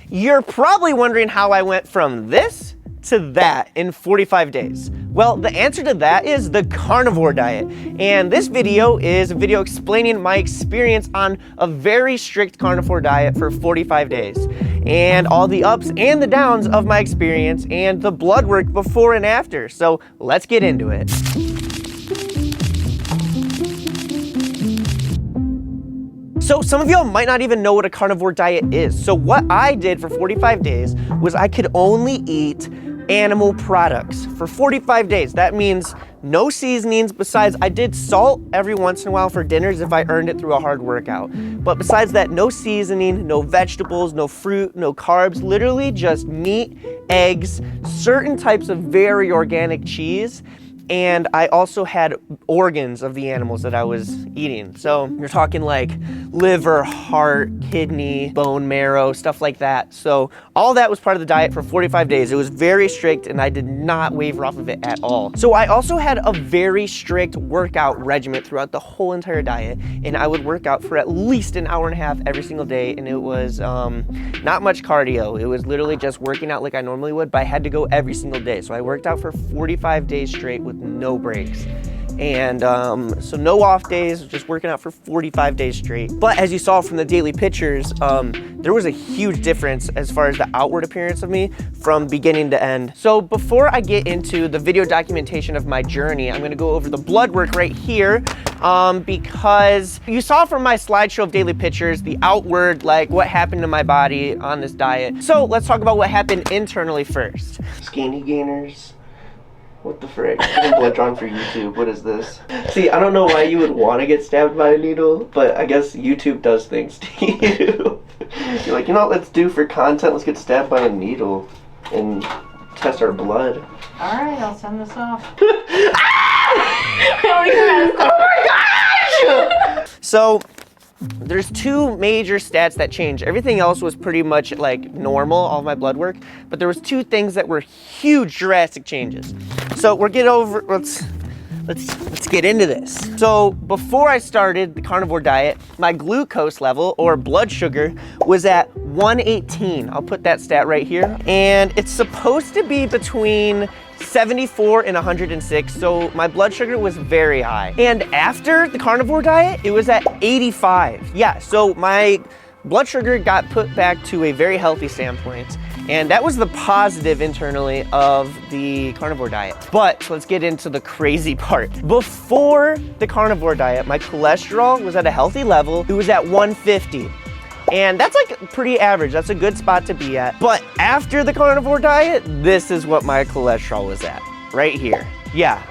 You're probably wondering how I went from this to that in 45 days. Well, the answer to that is the carnivore diet. And this video is a video explaining my experience on a very strict carnivore diet for 45 days. And all the ups and the downs of my experience and the blood work before and after. So let's get into it. So some of y'all might not even know what a carnivore diet is. So what I did for 45 days was I could only eat animal products for 45 days. That means no seasonings. Besides, I did salt every once in a while for dinners if I earned it through a hard workout. But besides that, no seasoning, no vegetables, no fruit, no carbs, literally just meat, eggs, certain types of very organic cheese. And I also had organs of the animals that I was eating. So you're talking like liver, heart, kidney, bone marrow, stuff like that. So all that was part of the diet for 45 days. It was very strict and I did not waver off of it at all. So I also had a very strict workout regimen throughout the whole entire diet. And I would work out for at least an hour and a half every single day. And it was not much cardio. It was literally just working out like I normally would, but I had to go every single day. So I worked out for 45 days straight with no breaks. And so no off days, just working out for 45 days straight. But as you saw from the daily pictures, there was a huge difference as far as the outward appearance of me from beginning to end. So before I get into the video documentation of my journey, I'm gonna go over the blood work right here, because you saw from my slideshow of daily pictures, the outward, like what happened to my body on this diet. So let's talk about what happened internally first. Skinny gainers. What the frick? I'm getting blood drawn for YouTube. What is this? See, I don't know why you would want to get stabbed by a needle, but I guess YouTube does things to you. You're like, you know what, let's do for content, let's get stabbed by a needle and test our blood. Alright, I'll send this off. Oh my gosh! So, there's two major stats that changed. Everything else was pretty much like normal, all of my blood work, but there was two things that were huge drastic changes. So let's get into this. So before I started the carnivore diet, my glucose level or blood sugar was at 118. I'll put that stat right here. And it's supposed to be between 74 and 106, so my blood sugar was very high. And after the carnivore diet, it was at 85. Yeah, so my blood sugar got put back to a very healthy standpoint. And that was the positive internally of the carnivore diet. But let's get into the crazy part. Before the carnivore diet, my cholesterol was at a healthy level. It was at 150. And that's like pretty average. That's a good spot to be at. But after the carnivore diet, this is what my cholesterol was at, right here. Yeah,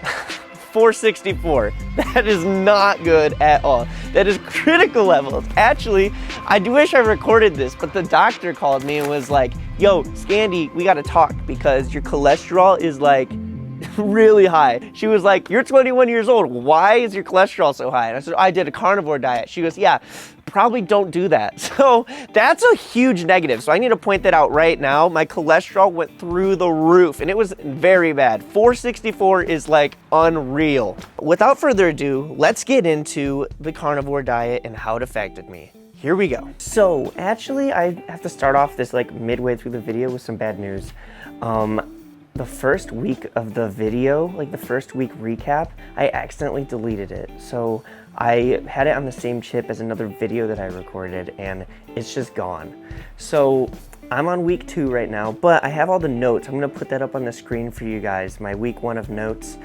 464. That is not good at all. That is critical levels. Actually, I do wish I recorded this, but the doctor called me and was like, yo, Scandy, we gotta talk because your cholesterol is like really high. She was like, you're 21 years old. Why is your cholesterol so high? And I said, I did a carnivore diet. She goes, yeah, probably don't do that. So that's a huge negative. So I need to point that out right now. My cholesterol went through the roof and it was very bad. 464 is like unreal. Without further ado, let's get into the carnivore diet and how it affected me. Here we go. So actually I have to start off this like midway through the video with some bad news. The first week of the video, like the first week recap, I accidentally deleted it. So I had it on the same chip as another video that I recorded and it's just gone. So I'm on week 2 right now, but I have all the notes. I'm gonna put that up on the screen for you guys, my week 1 of notes.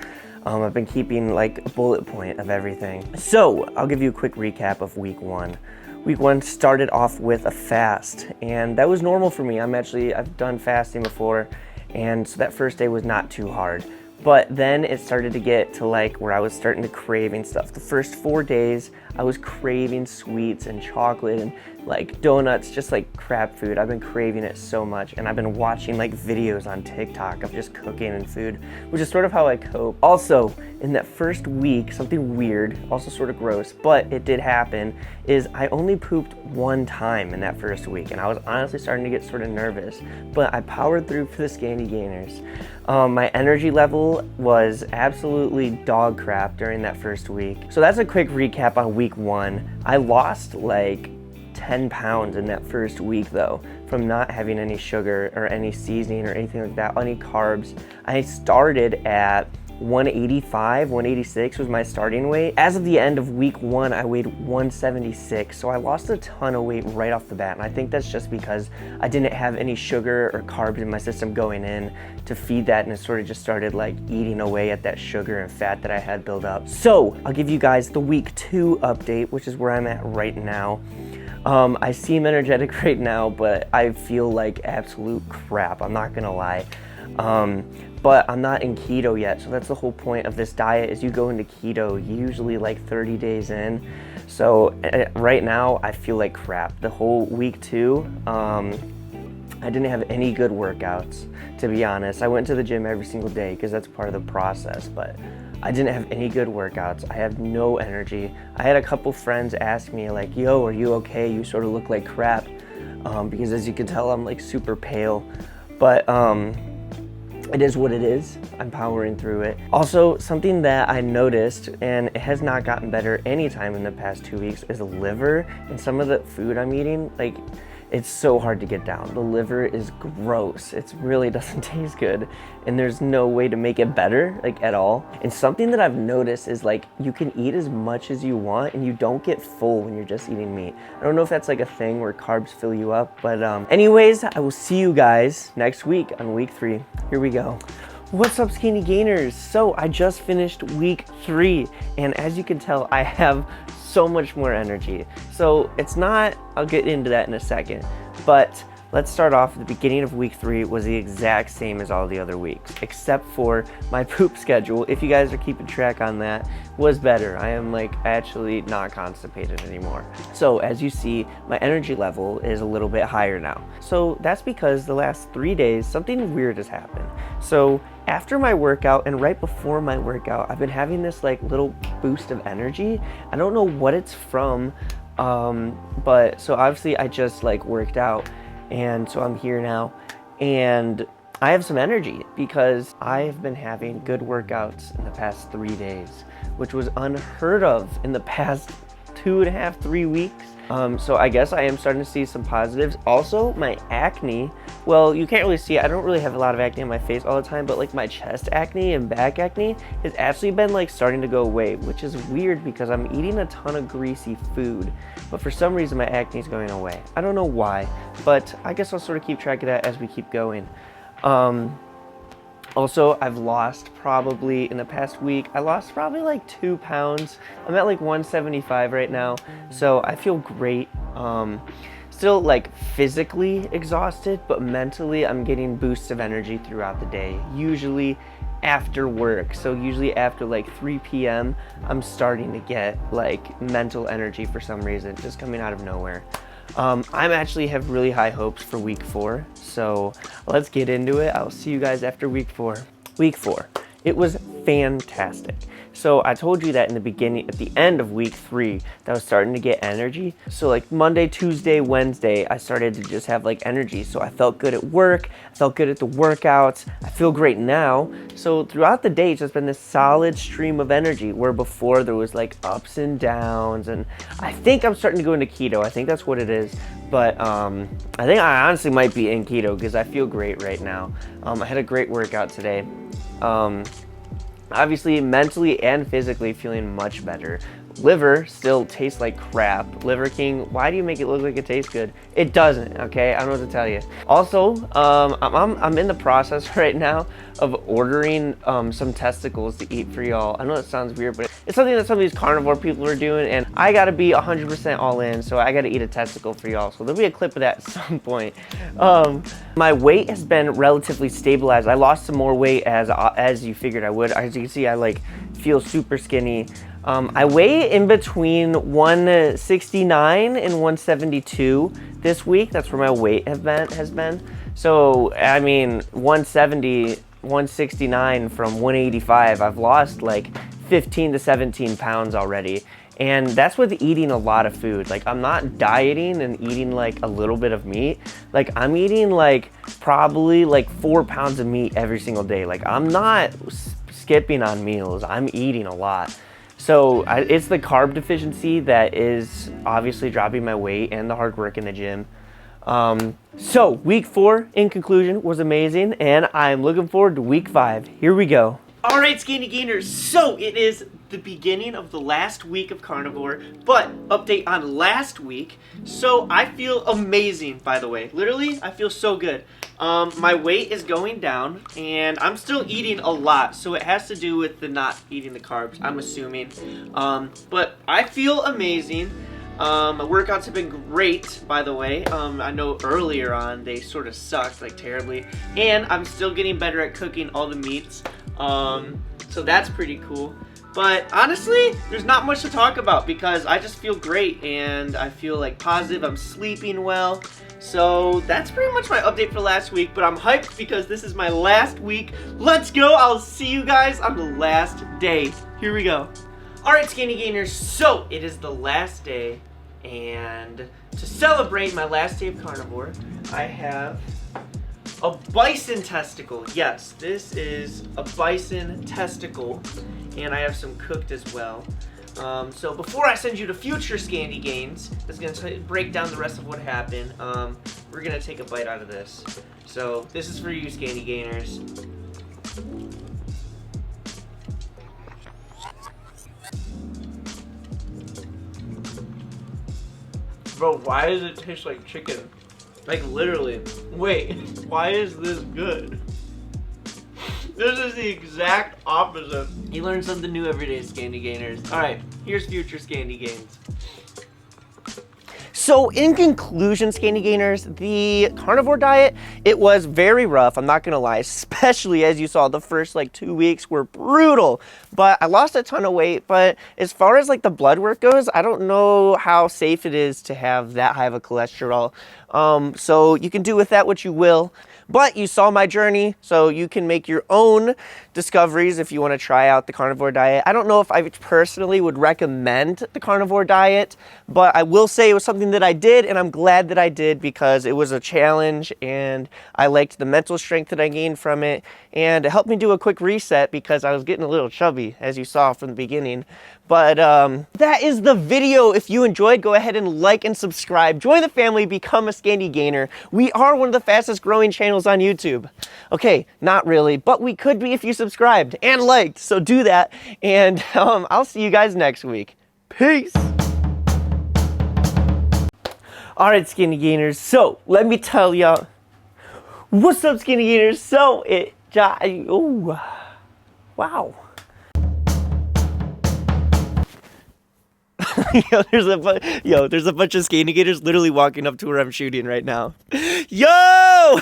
I've been keeping like a bullet point of everything. So I'll give you a quick recap of week 1. Week 1 started off with a fast and that was normal for me. I've done fasting before. And so that first day was not too hard. But then it started to get to like where I was starting to craving stuff. The first 4 days, I was craving sweets and chocolate and like donuts, just like crap food. I've been craving it so much, and I've been watching like videos on TikTok of just cooking and food, which is sort of how I cope. Also, in that first week, something weird, also sort of gross, but it did happen, is I only pooped 1 time in that first week, and I was honestly starting to get sort of nervous, but I powered through for the Scandy Gainers. My energy level was absolutely dog crap during that first week. So that's a quick recap on week 1. I lost like 10 pounds in that first week though, from not having any sugar or any seasoning or anything like that, any carbs. I started at 185, 186 was my starting weight. As of the end of week 1, I weighed 176. So I lost a ton of weight right off the bat. And I think that's just because I didn't have any sugar or carbs in my system going in to feed that. And it sort of just started like eating away at that sugar and fat that I had built up. So I'll give you guys the week 2 update, which is where I'm at right now. I seem energetic right now, but I feel like absolute crap. I'm not gonna lie. But I'm not in keto yet, so that's the whole point of this diet. Is you go into keto usually like 30 days in. So right now I feel like crap. The whole week 2, I didn't have any good workouts, to be honest. I went to the gym every single day because that's part of the process, but I didn't have any good workouts. I have no energy. I had a couple friends ask me like, yo, are you okay? You sort of look like crap. Because as you can tell, I'm like super pale, but it is what it is. I'm powering through it. Also, something that I noticed, and it has not gotten better anytime in the past 2 weeks, is the liver and some of the food I'm eating. Like, it's so hard to get down. The liver is gross. It really doesn't taste good, and there's no way to make it better, like at all. And something that I've noticed is like you can eat as much as you want and you don't get full when you're just eating meat. I don't know if that's like a thing where carbs fill you up, but anyways, I will see you guys next week on week 3. Here we go. What's up, skinny gainers? So I just finished week 3, and as you can tell, I have so much more energy. So it's not, I'll get into that in a second, but let's start off. The beginning of week 3 was the exact same as all the other weeks, except for my poop schedule, if you guys are keeping track on that, was better. I am like actually not constipated anymore. So as you see, my energy level is a little bit higher now. So that's because the last 3 days, something weird has happened. So after my workout and right before my workout, I've been having this like little boost of energy. I don't know what it's from, but so obviously I just like worked out, and so I'm here now, and I have some energy because I have been having good workouts in the past 3 days, which was unheard of in the past 2.5, 3 weeks. So I guess I am starting to see some positives. Also, my acne, well, you can't really see it. I don't really have a lot of acne on my face all the time, but like my chest acne and back acne has actually been like starting to go away, which is weird because I'm eating a ton of greasy food, but for some reason my acne is going away. I don't know why, but I guess I'll sort of keep track of that as we keep going. Also, I've lost probably in the past week, I lost probably like 2 pounds. I'm at like 175 right now, so I feel great. Still like physically exhausted, but mentally I'm getting boosts of energy throughout the day, usually after work. So usually after like 3 p.m., I'm starting to get like mental energy for some reason, just coming out of nowhere. I actually have really high hopes for week 4, so let's get into it. I'll see you guys after week 4. Week 4, it was fantastic. So I told you that in the beginning, at the end of week 3, that I was starting to get energy. So like Monday, Tuesday, Wednesday, I started to just have like energy. So I felt good at work, I felt good at the workouts, I feel great now. So throughout the day, it's just been this solid stream of energy, where before there was like ups and downs, and I think I'm starting to go into keto. I think that's what it is. But I think I honestly might be in keto because I feel great right now. I had a great workout today. Obviously, mentally and physically feeling much better. Liver still tastes like crap. Liver King, why do you make it look like it tastes good? It doesn't, okay? I don't know what to tell you. Also, I'm in the process right now of ordering some testicles to eat for y'all. I know it sounds weird, but it's something that some of these carnivore people are doing, and I gotta be 100% all in, so I gotta eat a testicle for y'all. So there'll be a clip of that at some point. My weight has been relatively stabilized. I lost some more weight as you figured I would. As you can see, I like feel super skinny. I weigh in between 169 and 172 this week. That's where my weight has been. So, I mean, 170, 169 from 185. I've lost like 15 to 17 pounds already. And that's with eating a lot of food. Like, I'm not dieting and eating like a little bit of meat. Like, I'm eating like probably like 4 pounds of meat every single day. Like, I'm not skipping on meals. I'm eating a lot. So it's the carb deficiency that is obviously dropping my weight and the hard work in the gym. So week 4 in conclusion was amazing, and I'm looking forward to week 5. Here we go. All right, Skinny Gainers, so it is the beginning of the last week of Carnivore, but update on last week. So I feel amazing, by the way. Literally, I feel so good. My weight is going down, and I'm still eating a lot, so it has to do with the not eating the carbs, I'm assuming. But I feel amazing. My workouts have been great, by the way. I know earlier on they sort of sucked, like terribly, and I'm still getting better at cooking all the meats. So that's pretty cool. But honestly, there's not much to talk about because I just feel great and I feel like positive. I'm sleeping well. So that's pretty much my update for last week, but I'm hyped because this is my last week. Let's go. I'll see you guys on the last day. Here we go. All right, Skinny Gainers. So it is the last day, and to celebrate my last day of Carnivore, I have a bison testicle. Yes, this is a bison testicle, and I have some cooked as well. So before I send you to future Scandy Gains, that's going to break down the rest of what happened, we're going to take a bite out of this. So this is for you, Scandy Gainers. Bro, why does it taste like chicken? Like literally. Wait, why is this good? This is the exact opposite. You learn something new every day, Scandy Gainers. Alright, here's future Scandy Gains. So in conclusion, Scandy Gainers, the carnivore diet, it was very rough, I'm not gonna lie, especially as you saw the first like 2 weeks were brutal. But I lost a ton of weight, but as far as like the blood work goes, I don't know how safe it is to have that high of a cholesterol. So you can do with that what you will. But you saw my journey, so you can make your own discoveries if you want to try out the carnivore diet. I don't know if I personally would recommend the carnivore diet, but I will say it was something that I did, and I'm glad that I did because it was a challenge, and I liked the mental strength that I gained from it, and it helped me do a quick reset because I was getting a little chubby, as you saw from the beginning. But that is the video. If you enjoyed, go ahead and like and subscribe. Join the family, become a Scandy Gainer. We are one of the fastest growing channels on YouTube. Okay, not really, but we could be if you subscribed and liked, so do that. And I'll see you guys next week. Peace. All right, Skinny Gainers, so let me tell y'all. What's up, Skinny Gainers? So oh, wow. There's a bunch of Skinny Gators literally walking up to where I'm shooting right now. Yo!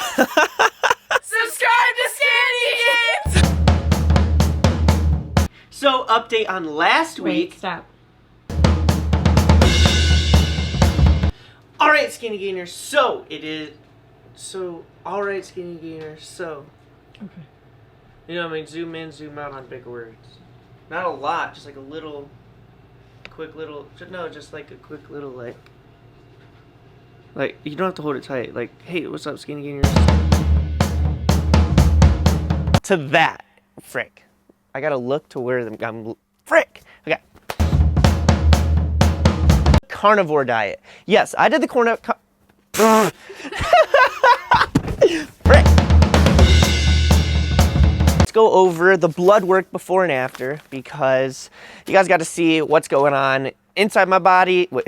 Subscribe to Scandy Gains! So, update on last Wait, week. stop. Alright, Skinny Gainers, so it is. So, alright, Skinny Gainers, so. Okay. You know what I mean? Zoom in, zoom out on big words. Not a lot, just like a little. Quick little. No, just like a quick little, like. Like, you don't have to hold it tight. Like, hey, what's up, Skinny Gainers? To that. Frick. I gotta look to where I'm. Frick! Okay. Carnivore diet. Yes, I did the Frick. Let's go over the blood work before and after because you guys got to see what's going on inside my body. Wait.